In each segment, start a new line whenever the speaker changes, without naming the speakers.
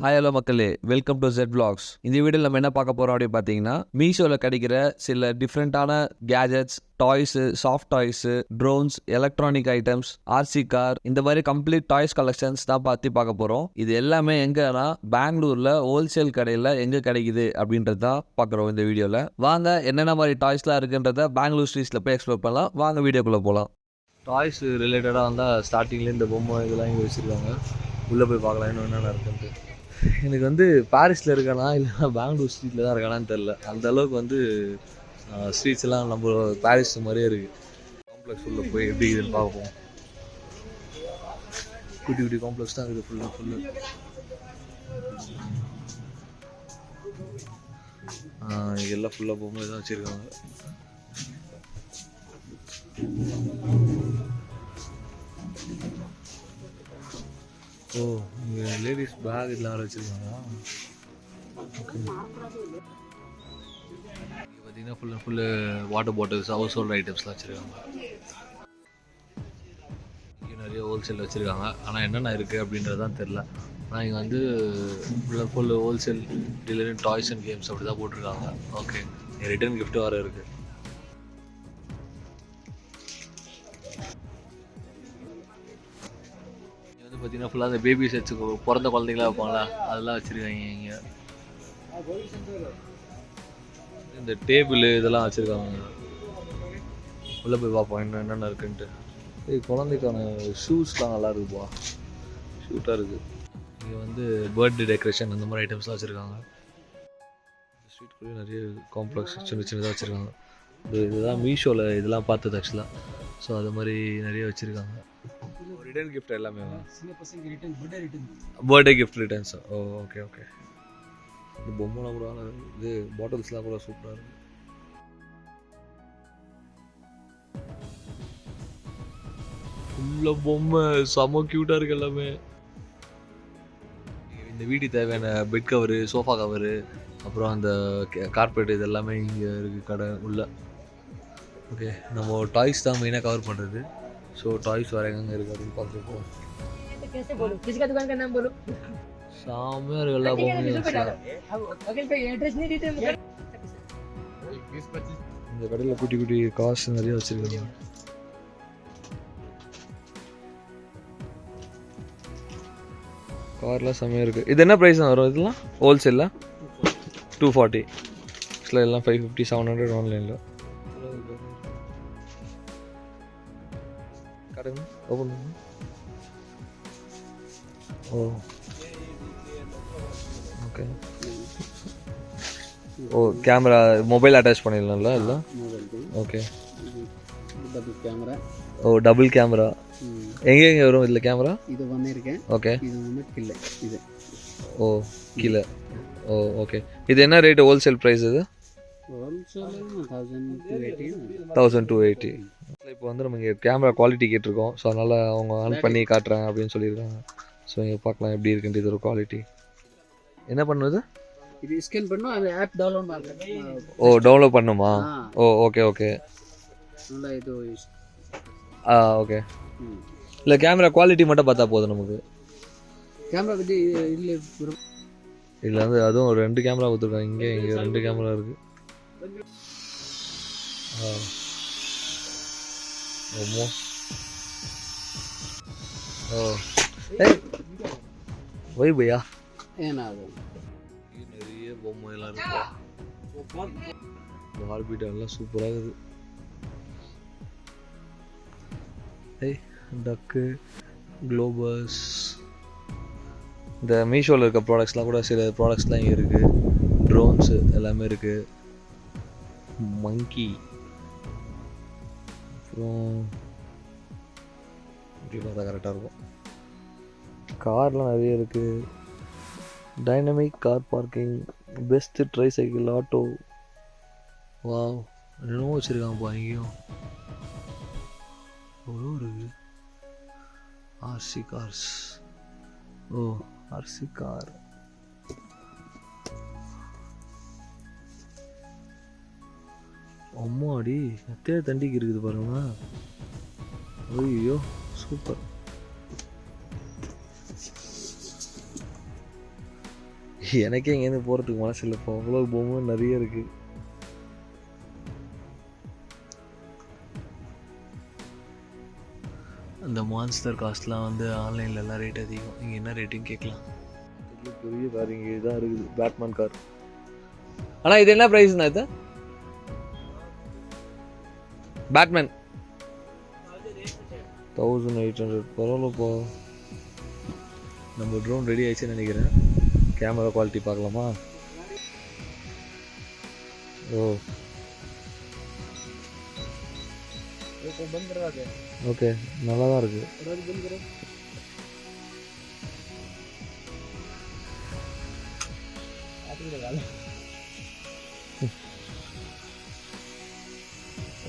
Hi hello மக்களே, welcome to zvlogz. இந்த வீடியோவில் நம்ம என்ன பார்க்க போகிறோம் அப்படின்னு பார்த்தீங்கன்னா, மீஷோவில் கிடைக்கிற சில டிஃப்ரெண்ட்டான gadgets, toys, soft toys, drones, electronic items, RC car, இந்த மாதிரி கம்ப்ளீட் டாய்ஸ் கலெக்ஷன்ஸ் தான் பார்க்க போகிறோம். இது எல்லாமே எங்கன்னா பெங்களூரில் ஹோல்சேல் கடையில் எங்கே கிடைக்குது அப்படின்றது தான் பார்க்குறோம் இந்த வீடியோவில். வாங்க என்னென்ன மாதிரி டாய்ஸ்லாம் இருக்குன்றத பெங்களூர் ஸ்ட்ரீட்ஸில் போய் எக்ஸ்ப்ளோர் பண்ணலாம். வாங்க வீடியோக்குள்ளே போகலாம். டாய்ஸ் ரிலேட்டடாக வந்தால் ஸ்டார்டிங்லேயே இந்த பொம்மை இதெல்லாம் இங்கே வச்சுருக்காங்க. உள்ளே போய் பார்க்கலாம் இன்னும் என்னென்ன இருக்குன்ட்டு. எனக்கு பாரிஸில் இருக்கானா இல்லைனா பெங்களூர் ஸ்ட்ரீட்டில் தான் இருக்கானான்னு தெரில. அந்த அளவுக்கு ஸ்ட்ரீட்ஸ் எல்லாம் நம்ம பாரிஸ் மாதிரியே இருக்குது. காம்ப்ளெக்ஸ் உள்ளே போய் எப்படி இதுன்னு பார்ப்போம். குட்டி குட்டி காம்ப்ளெக்ஸ் தான் இருக்குது ஃபுல்லு. எல்லாம் ஃபுல்லாக பொம்மை தான் வச்சுருக்காங்க. ஓ, இங்கே லேடிஸ் பேக் இதெல்லாம் வச்சுருக்காங்க. ஓகே, இங்கே பார்த்தீங்கன்னா full water bottles, house hold ஐட்டம்ஸ்லாம் வச்சுருக்காங்க. இங்கே நிறைய ஹோல்சேல் வச்சுருக்காங்க. ஆனால் என்னென்ன இருக்குது அப்படின்றது தான் தெரில. ஆனால் இங்கே full wholesale dealing toys and games அப்படி தான் போட்டிருக்காங்க. ஓகே, ரிட்டர்ன் கிஃப்ட் வேறு இருக்குது. பார்த்தீங்கன்னா ஃபுல்லாக அந்த பேபி செட்ஸு, பிறந்த குழந்தைங்களாம் வைப்பாங்களா, அதெல்லாம் வச்சுருக்காங்க. இங்கே இந்த டேபிள் இதெல்லாம் வச்சுருக்காங்க. உள்ளே போய் பார்ப்போம் என்னென்ன இருக்குன்ட்டு. குழந்தைக்கான ஷூஸ்லாம் நல்லா இருக்குப்பா, ஷூட்டாக இருக்குது. இங்கே பர்த்டே டெக்கரேஷன் அந்த மாதிரி ஐட்டம்ஸ்லாம் வச்சுருக்காங்க. ஸ்ட்ரீட்குள்ளேயே நிறைய காம்ப்ளெக்ஸ் சின்னதாக வச்சுருக்காங்க. இதுதான் மீஷோவில் இதெல்லாம் பார்த்தது ஆக்சுவலாக. ஸோ அது மாதிரி நிறைய வச்சுருக்காங்க. ரிட்டர்ன் கிஃப்ட் எல்லாமே பர்த்டே கிஃப்ட் ரிட்டர்ன்ஸ். ஓ ஓகே. இந்த பொம்மைலாம் கூட இது பாட்டில்ஸ்லாம் கூட சூப்பராக இருக்குது. ஃபுல்லாக பொம்மை செம்ம க்யூட்டாக இருக்குது எல்லாமே. இந்த வீட்டுக்கு தேவையான பெட் கவரு, சோஃபா கவரு, அப்புறம் அந்த கார்பெட், இது எல்லாமே இங்கே இருக்குது கடை உள்ள. ஓகே, நம்ம டாய்ஸ் தான் மெயினாக கவர் பண்ணுறது. ஸோ டாய்ஸ் வேறு எங்கே இருக்குது அப்படின்னு பார்த்துருக்கோம். சாமியாக இருக்கு எல்லா பொம்மையும். இந்த கடையில் குட்டி குட்டி காசு நிறைய வச்சுருக்காங்க. கார்லாம் செம்மையாக இருக்குது. இது என்ன ப்ரைஸ் தான் வரும் இதெல்லாம் ஹோல்சேலில்? 240. எல்லாம் 550, 700 ஆன்லைனில். ஓப்பன் பண்ணு. ஓ ஓகே. ஓ, கேமரா மொபைல் அட்டாச் பண்ணிடலாம்ல இல்லை? ஓகே. ஓ, டபுள் கேமரா. எங்கே வரும் இதில் கேமரா? இது இருக்கேன். ஓகே, இது கீழே. இது ஓ கீழே. ஓ ஓகே. இது என்ன ரேட்டு ஹோல்சேல் ப்ரைஸ்? இது 1280. இப்போ நம்ம இங்கே கேமரா குவாலிட்டி கேட்டிருக்கோம். ஸோ அதனால் அவங்க ஆன் பண்ணி காட்டுறேன் அப்படின்னு சொல்லியிருக்காங்க. ஸோ இங்கே பார்க்கலாம் எப்படி இருக்குன்ட்டு. இது ஒரு குவாலிட்டி. என்ன பண்ணுது? இது ஸ்கேன் பண்ணும், அது ஆப் டவுன்லோட் பண்ணுறேன். ஓ, டவுன்லோட் பண்ணுமா? ஓ ஓகே. ஓகே. இல்லை, கேமரா குவாலிட்டி மட்டும் பார்த்தா போதும் நமக்கு. கேமரா பற்றி இல்லை அதுவும் ஒரு 2 கேமரா கொடுத்துருக்காங்க. இங்கே 2 கேமரா இருக்குது. வை பையா, நிறைய பொம்மை எல்லாம் இருக்கு. ஹார்பீட் எல்லாம் சூப்பராக இருக்குது. டக்கு, குளோபஸ், இந்த மீஷோவில் இருக்க ப்ராடக்ட்ஸ்லாம் கூட சில ப்ராடக்ட்ஸ்லாம் இங்கே இருக்குது. ட்ரோன்ஸு எல்லாமே இருக்குது. மங்கி, அப்புறம் இப்படி பார்த்தா கரெக்டாக இருக்கும். கார்லாம் நிறைய இருக்குது. Dynamic car parking, best tricycle, auto. Wow, என்னமோ வச்சுருக்காங்கப்பா இங்கேயும். எவ்வளோ இருக்குது. RC cars. ஓ, ஆர்சி கார். அம்மாடி, எத்தையா தண்டிக்கு இருக்குது பாருங்க. ஐயோ சூப்பர். எனக்கே இங்கேருந்து போகிறதுக்கு மனசு இல்லைப்பா, அவ்வளோ பொம்மை நிறைய இருக்குது. அந்த மான்ஸ்டர் காஸ்ட்லாம் வந்து ஆன்லைனில் எல்லாம் ரேட் அதிகம். இங்கே என்ன ரேட்டுன்னு கேட்கலாம். பெரிய கார் இங்கே இதான் இருக்குது, பேட்மேன் கார். ஆனால் இது என்ன ப்ரைஸ்ண்ணா? இது பேட்மேன் 1800. பரவாயில்லப்பா. நம்ம ட்ரோன் ரெடி ஆயிடுச்சுன்னு நினைக்கிறேன். கேமரா குவாலிட்டி பார்க்கலாமா? ஓ ஓகே, நல்லா தான் இருக்கு.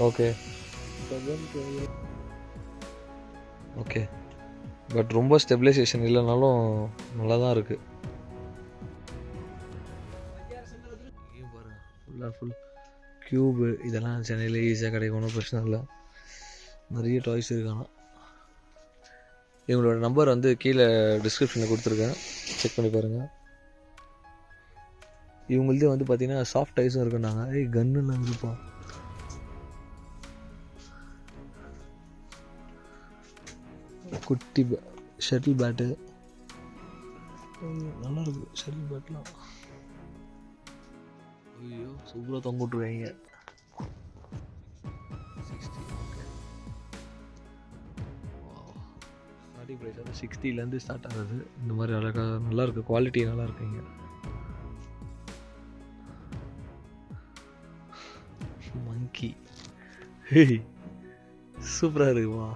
ஓகே ஓகே, பட் ரொம்ப ஸ்டெபிலைசேஷன் இல்லைனாலும் நல்லா தான் இருக்குது. இங்கேயும் பாருங்கள், ஃபுல்லாக ஃபுல் க்யூபு இதெல்லாம் சென்னையில் ஈஸியாக கிடைக்கும், ஒன்றும் பிரச்சனை இல்லை. நிறைய டாய்ஸ் இருக்கானா. இவங்களோட நம்பர் வந்து கீழே டிஸ்கிரிப்ஷனில் கொடுத்துருக்கேன், செக் பண்ணி பாருங்கள். இவங்கள்தே வந்து பார்த்தீங்கன்னா சாஃப்ட் டாய்ஸும் இருக்குன்னாங்க. கன்னுலாம் இருக்குப்பா. குட்டி ஷட்டில் பேட்டு நல்லா இருக்கு. ஷட்டில் பேட்லாம் ஐயோ சூப்பராக தொங்க விட்டுருவாங்க. 60. ஓகே, ஸ்டார்டிங் ப்ரைஸ் வந்து 60லேருந்து ஸ்டார்ட் ஆகுது. இந்த மாதிரி அழகாக நல்லா இருக்குது, குவாலிட்டி நல்லா இருக்குங்க. மங்கி சூப்பராக இருக்குமா.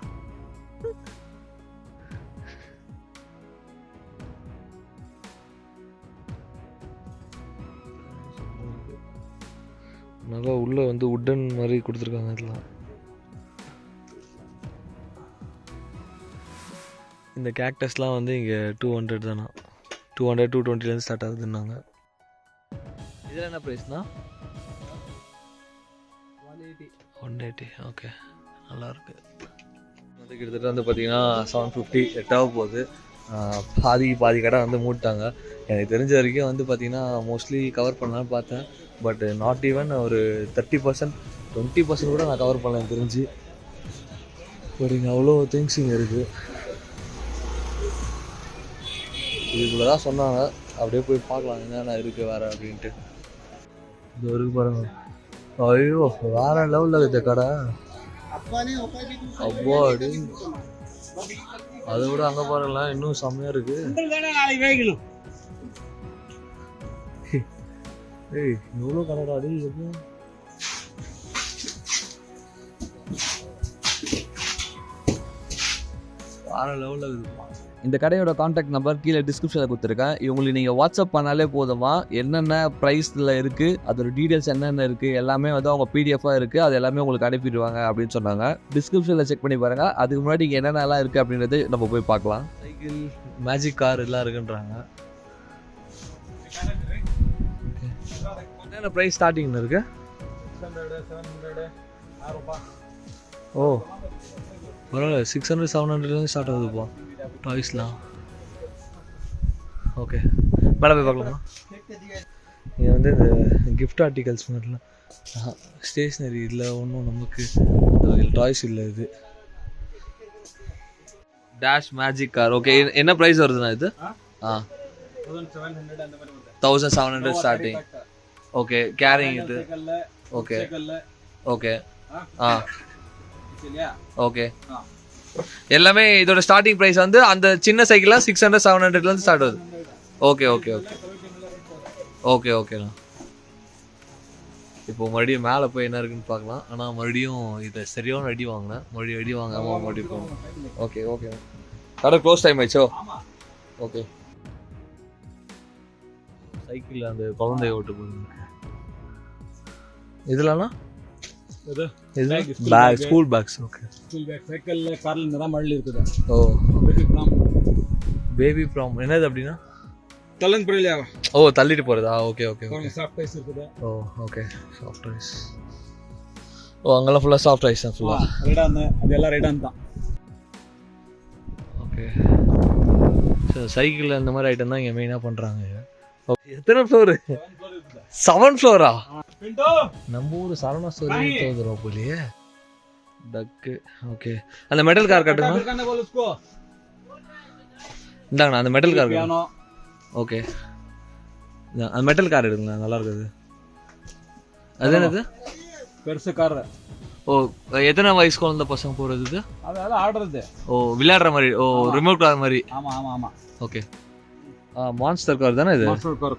நல்லா உள்ளே வந்து உட்டன் மாதிரி கொடுத்துருக்காங்க. இதெல்லாம் இந்த கேக்டஸ்லாம் வந்து இங்கே 200 தானா, 200 220லேருந்து ஸ்டார்ட் ஆகுதுன்னாங்க. இதில் என்ன ப்ரைஸ்னா? 180. ஓகே, நல்லாயிருக்கு. வந்து கிட்டத்தட்ட வந்து பார்த்தீங்கன்னா 750 எட்டாக போகுது. பாதி கடை வந்து மூட்டாங்க. எனக்கு தெரிஞ்ச வரைக்கும் வந்து பார்த்தீங்கன்னா மோஸ்ட்லி கவர் பண்ணலான்னு பார்த்தேன். பட் நாட் ஈவன் ஒரு 30% 20% கூட நான் கவர் பண்ணல எனக்கு தெரிஞ்சு. பட் இங்கே அவ்வளோ திங்ஸ் இங்கே இருக்குது. இதுக்குள்ள தான் சொன்னாங்க, அப்படியே போய் பார்க்கலாம் என்னென்ன இருக்குது வேறு அப்படின்ட்டு. இது வரைக்கும் பாருங்க. ஐயோ வேற லெவலில் இந்த கடை. அப்போ அப்படி அதை விட அங்கே பாருங்களேன், இன்னும் செம்மையாக இருக்குது. ஏய் எவ்வளோ கடைடா அது. வேற லெவலில் இருக்குமா. இந்த கடையோட காண்டாக்ட் நம்பர் கீழே டிஸ்கிரிப்ஷனில் கொடுத்துருக்கேன். இவங்களுக்கு நீங்கள் வாட்ஸ்அப் பண்ணாலே போதுமா, என்னென்ன ப்ரைஸில் இருக்குது, அதோட டீட்டெயில்ஸ் என்னென்ன இருக்குது எல்லாமே வந்து அவங்க பிடிஎஃபாக இருக்குது, அது எல்லாமே உங்களுக்கு அனுப்பிடுவாங்க அப்படின்னு சொன்னாங்க. டிஸ்கிரிப்ஷனில் செக் பண்ணி பாருங்கள். அதுக்கு முன்னாடி இங்கே என்னென்னலாம் இருக்குது அப்படின்றது நம்ம போய் பார்க்கலாம். சைக்கிள், மேஜிக் கார் எல்லாம் இருக்குன்றாங்க. என்னென்ன ப்ரைஸ் ஸ்டார்டிங் இருக்குது?
600 700 600.
ஓ பரவாயில்ல, 600 700லேருந்து ஸ்டார்ட் ஆகுதுப்பா டாய்ஸ்லாம். ஓகே, மேலே போய் பார்க்கலாமா? இங்கே வந்து இந்த கிஃப்ட் ஆர்டிகல்ஸ் மாதிரிலாம் ஸ்டேஷ்னரி இதில் ஒன்றும் நமக்கு டாய்ஸ் இல்லை. இது டேஷ் மேஜிக் கார். ஓகே, என்ன ப்ரைஸ் வருதுண்ணா இது? 1700 ஸ்டார்டிங். ஓகே, கேரிங் இது. ஓகே ஓகே ஓகே, எல்லாமே இதோட ஸ்டார்டிங் ப்ரைஸ் வந்து அந்த சின்ன சைக்கிள்லாம் 600 700லேருந்து ஸ்டார்ட் ஆகுது. ஓகே ஓகே ஓகே ஓகே ஓகேண்ணா. இப்போ மறுபடியும் மேலே போய் என்ன இருக்குன்னு பார்க்கலாம். ஆனால் மறுபடியும் இதை சரியான அடி வாங்கினேன். மறுபடியும் அடி வாங்காமல் மறுபடியும் போகணும். ஓகே ஓகே, கடை க்ளோஸ் டைம் ஆயிடுச்சோ. ஓகே, சைக்கிளில் அந்த குழந்தைய ஓட்டு போகுது. இதெல்லாம் bag, school bags. Okay,
school bag, cycle, கார்ல நிறைய மாடல் இருக்குது.
ஓ பேபி ப்ராம் என்னது அப்படின்னா?
தள்ளன் புரியலையா?
ஓ தள்ளிட்டு போகிறதா? Okay okay okay.
Soft rice இருக்குது.
ஓ ஓகே, சாஃப்ட் ரைஸ். ஓ அங்கெல்லாம் ஃபுல்லாக சாஃப்ட் ரைஸ் தான் ஃபுல்லாக.
ரெடான் அது எல்லாம் ரெடான் தான்.
ஓகே, ஸோ சைக்கிள் அந்த மாதிரி ஐட்டம் தான் இங்கே மெயினாக பண்ணுறாங்க. எத்தனை ஃப்ளோரு? 7 ஃப்ளோரா?
ಪಿಂಟು
நம்ம ஊர் சரவணா ஸ்டோர் தோதுறோம் போலியே. டக்கு. ஓகே, அந்த மெட்டல் கார் காட்டுங்க.
करने बोल उसको
இந்தாங்க அந்த மெட்டல் கார்.
पियानो
ஓகே, அந்த மெட்டல் கார் எடுங்க, நல்லா இருக்குது. அது என்னது?
பெருசு கார்.
ஓ, எத்தனை வயசு குழந்தை பசங்க போறது இது?
அது ஆடுறது.
ஓ, விளையாடுற மாதிரி. ஓ, ரிமோட் கார் மாதிரி.
ஆமா ஆமா ஆமா.
ஓகே, மான்ஸ்டர் கார் தானே இது?
Master car.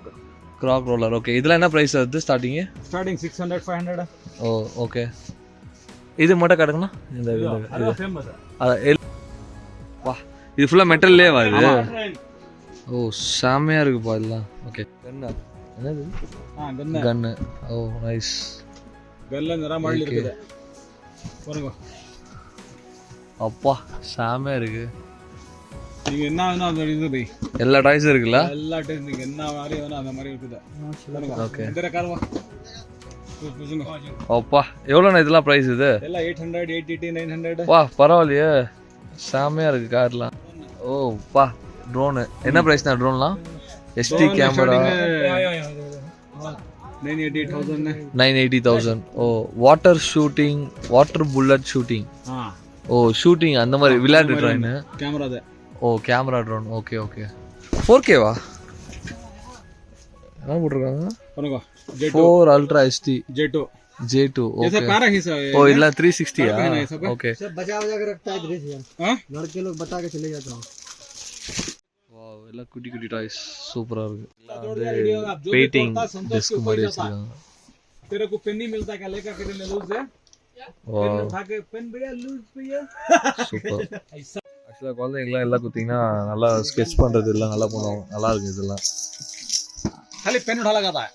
Crack roller. Okay, இதெல்லாம் என்ன பிரைஸ் வருது ஸ்டார்டிங்?
ஸ்டார்டிங் 600 500.
ஓ ஓகே, இது மட்டும் காட்டுங்கண்ணா. இந்த
அது ஃபேமஸ்.
வா, இது ஃபுல்லா மெட்டல்லே வருது. ஓ, செமையா இருக்குப்பா இதெல்லாம். Okay, gun. என்னது?
கன்னு.
கன்னு. Oh nice.
கல்ல நிற மாடல் இருக்குது பாருங்க.
அப்பா செமையா இருக்கு.
நீங்க என்ன வேணும் அது இருக்குது பை.
எல்லா டாய்ஸும் இருக்குல்ல?
எல்லா டைம் நீங்க என்ன மாதிரி வேணும் அந்த மாதிரி இருக்குது.
ஓகே,
இந்த கார் வா.
அப்பா எவ்வளோண்ணா இதெல்லாம் ப்ரைஸ்? இது
எல்லாம் 800 880 900.
வா, பரவாயில்லையே, செமையா இருக்கு கார்லாம். ஓ பா, ட்ரோனு என்ன ப்ரைஸ்ண்ணா ட்ரோன்லாம்? SD camera
980,000.
980,000. ஓ, water shooting, water bullet shooting. ஓ, ஷூட்டிங் அந்த மாதிரி விளையாட்டு ட்ரோன்.
கேமரா அது.
ஓ, camera drone. Okay okay. 4K வா? என்ன போட்டிருக்காங்க?
பாருங்க,
4 अल्ट्रा HD
J2.
J2.
ये सब
ओके.
कारा ही सब.
ओ, इला 360
कार का है सब.
ओके.
सब बचा बचा के रखता है दृश्य।
हां,
लड़के लोग बता के चले जाता हूँ।
वाओ, इला कुटी कुटी டாய்ஸ் சூப்பரா இருக்கு.
जो
पेंटिंग
तोड़ता संतोष
डिस्क
के
மாதிரி
ऊपर जाता है.
வச்சிருக்காங்க.
तेरे को पेन नहीं मिलता क्या? लेकर के ले लूज है.
वाओ,
पेन उठा के पेन भैया लूज भैया.
சூப்பர். ஆக்சுவலா குழந்தைங்கலாம் எல்லாம் குத்திங்கன்னா நல்லா ஸ்கெட்ச் பண்றது எல்லாம் நல்லா பண்ணுவாங்க. நல்லா இருக்கு இதெல்லாம்.
खाली पेन उठा लगाता है.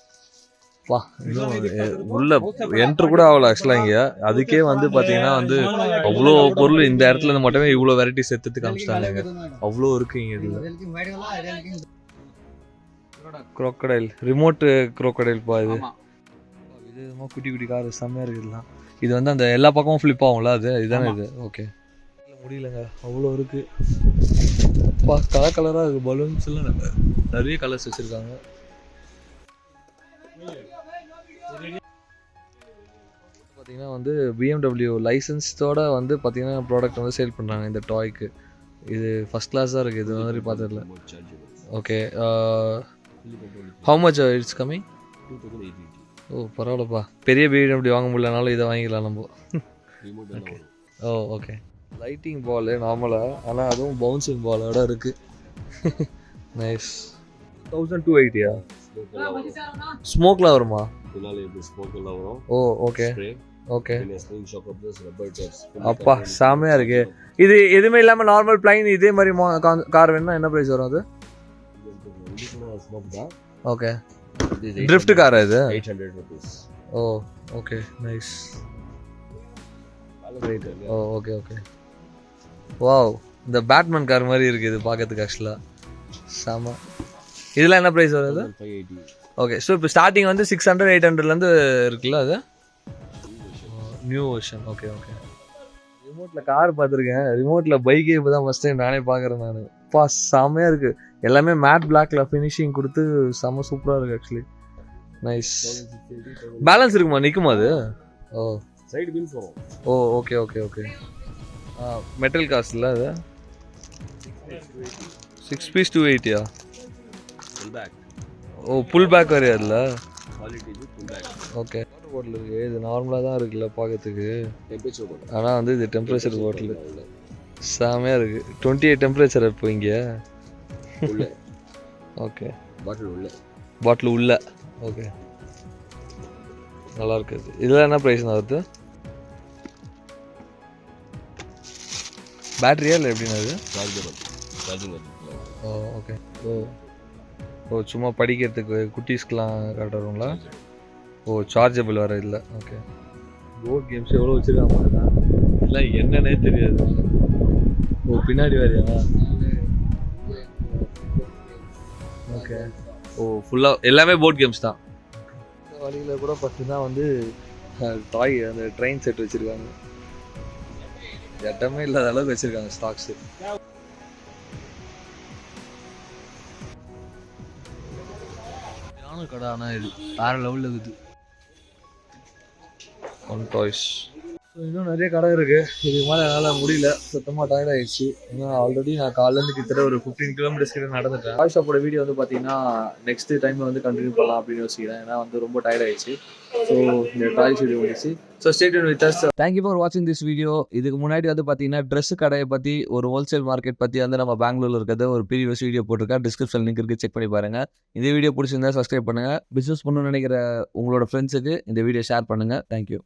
வா, இன்னும் உள்ள என்ட்ரு கூட ஆகல ஆக்சுவலா இங்க. அதுக்கே வந்து பாத்தீங்கன்னா வந்து அவ்வளோ பொருள் இந்த இடத்துல இருந்து மட்டுமே இவ்வளோ வெரைட்டிஸ் எடுத்து காமிச்சிட்டாங்க. அவ்வளோ இருக்கு இங்க இதுல. crocodile, ரிமோட் crocodile பா இது. இது குட்டி குட்டி கார் செம்மையா இருக்கு இதெல்லாம். இது வந்து அந்த எல்லா பக்கமும் ஃபிளிப் ஆகும்ல, அது இதுதானே இது? ஓகே, முடியலங்க, அவ்வளோ இருக்கு. பா, கலர் கலரா இருக்கு. பலூன்ஸ் எல்லாம் நிறைய கலர்ஸ் வச்சிருக்காங்க. பார்த்தீங்கன்னா வந்து BMW லைசன்ஸோட வந்து பார்த்தீங்கன்னா ப்ராடக்ட் வந்து சேல் பண்ணுறாங்க இந்த டாய்க்கு. இது ஃபஸ்ட் கிளாஸாக இருக்குது. இது மாதிரி பார்த்ததில்ல. Okay, how much it's coming? ஓ, பரவாயில்லப்பா. பெரிய BMW வாங்க முடியலனாலும் இதை வாங்கிக்கலாம் நம்ம. Okay. Oh okay, lighting ball நார்மலாக, ஆனால் அதுவும் பவுன்சிங் பாலோட இருக்குது. நைஸ். 1280. ஸ்மோக்லாம் வருமா? ஓ ஓகே ஓகே. அப்பா செமையா இருக்கு. இது எதுவுமே இல்லாம நார்மல் பிளைன் இதே மாதிரி கார் வேணும்னா என்ன பிரைஸ் வரும் அது? ஓகே, ட்ரிஃப்ட் காரா இது?
800 rupees.
ஓ ஓகே, நைஸ். ஓ ஓகே ஓகே. வாவ், இந்த பேட்மேன் கார் மாதிரி இருக்கு இது பார்க்கறதுக்கு ஆக்சுவலா. செம. இதெல்லாம் என்ன பிரைஸ் வருது?
580.
ஓகே, ஸோ இப்போ ஸ்டார்டிங் வந்து 600 800லேருந்து இருக்குல்ல அது? New version. Okay okay. ரிமோட்டில் கார் பார்த்துருக்கேன், ரிமோட்டில் பைக்கே இப்போ தான் ஃபஸ்ட் டைம் நானே பார்க்குறேன் நான். பா, செம்மையாக இருக்குது. எல்லாமே மேட் பிளாக்ல ஃபினிஷிங் கொடுத்து செம்ம சூப்பராக இருக்குது ஆக்சுவலி. நைஸ். பேலன்ஸ் இருக்குமா? நிற்குமா அது? ஓ,
சைடு வீல்ஸ் வரும்.
Oh okay okay okay. Metal cast இல்லை அது? 6 பீஸ் 280.
Full pack.
ஓ, புல் பேக் வரையா அதில்?
குவாலிட்டி இது ஃபுல் பேக்.
ஓகே. பாட்டில் இருக்குது. இது நார்மலாக தான் இருக்குல்ல பார்க்கறதுக்கு.
டெம்பரேச்சர் பாட்டில்.
ஆனால் வந்து இது டெம்பரேச்சர் பாட்டில் செமையாக இருக்குது. 28 டெம்பரேச்சர் இப்போ இங்கே.
உள்ள.
ஓகே,
பாட்டில் உள்ள.
பாட்டில் உள்ள. ஓகே, நல்லா இருக்குது. இதெல்லாம் என்ன ப்ரைஸ்னா வருது? பேட்டரியா இல்லை எப்படின்னா அது?
சார்ஜிங்.
ஓ ஓகே. ஓ ஓ, சும்மா படிக்கிறதுக்கு குட்டீஸ்க்கெலாம் காட்டுறவங்களா? ஓ, சார்ஜபிள் வர இல்லை. ஓகே. போர்ட் கேம்ஸ் எவ்வளோ வச்சுருக்காங்க இல்லை, என்னன்னே தெரியாது. ஓ, பின்னாடி வரையா? ஓகே. ஓ, ஃபுல்லாக எல்லாமே போர்ட் கேம்ஸ் தான். இந்த வழியில் கூட பார்த்தீங்கன்னா வந்து டாய் அந்த ட்ரெயின் செட் வச்சுருக்காங்க. இடமே இல்லாத அளவுக்கு வச்சுருக்காங்க ஸ்டாக்ஸு. கடை ஆனால் இது வேற லெவலில் இருக்குது. One toys. ஸோ இன்னும் நிறைய கடை இருக்குது. இதுக்கு மேலே என்னால் முடியல, சுத்தமாக டயர்ட் ஆகிடுச்சு. ஏன்னா ஆல்ரெடி நான் காலையிலேருந்து கிட்டத்தட்ட ஒரு 15 கிலோமீட்டர்ஸ் கிட்ட நடந்துட்டேன். டாய் ஷாப்போட வீடியோ வந்து பார்த்தீங்கன்னா நெக்ஸ்ட் டைம் வந்து கண்டினியூ பண்ணலாம் அப்படின்னு யோசிக்கிறேன். ஏன்னா வந்து ரொம்ப டயர்ட் ஆகிடுச்சு. ஸோ இந்த டாய்ஸ் வீடியோ முடிச்சு. So stay tune with us. Thank you for வாட்சிங் திஸ் வீடியோ. இதுக்கு முன்னாடி வந்து பார்த்தீங்கன்னா ட்ரெஸ் கடையை பற்றி, ஒரு ஹோல்சேல் மார்க்கெட் பற்றி வந்து நம்ம பெங்களூரில் இருக்கிறது ஒரு ப்ரீவியஸ் வீடியோ போட்டிருக்கேன். டிஸ்கிரிப்ஷன் லிங்க் இருக்குது, செக் பண்ணி பாருங்கள். இந்த வீடியோ பிடிச்சிருந்தா சப்ஸ்கிரைப் பண்ணுங்கள். பிஸ்னஸ் பண்ணணும்னு நினைக்கிற உங்களோட ஃப்ரெண்ட்ஸுக்கு இந்த வீடியோ ஷேர் பண்ணுங்கள். தேங்க்யூ.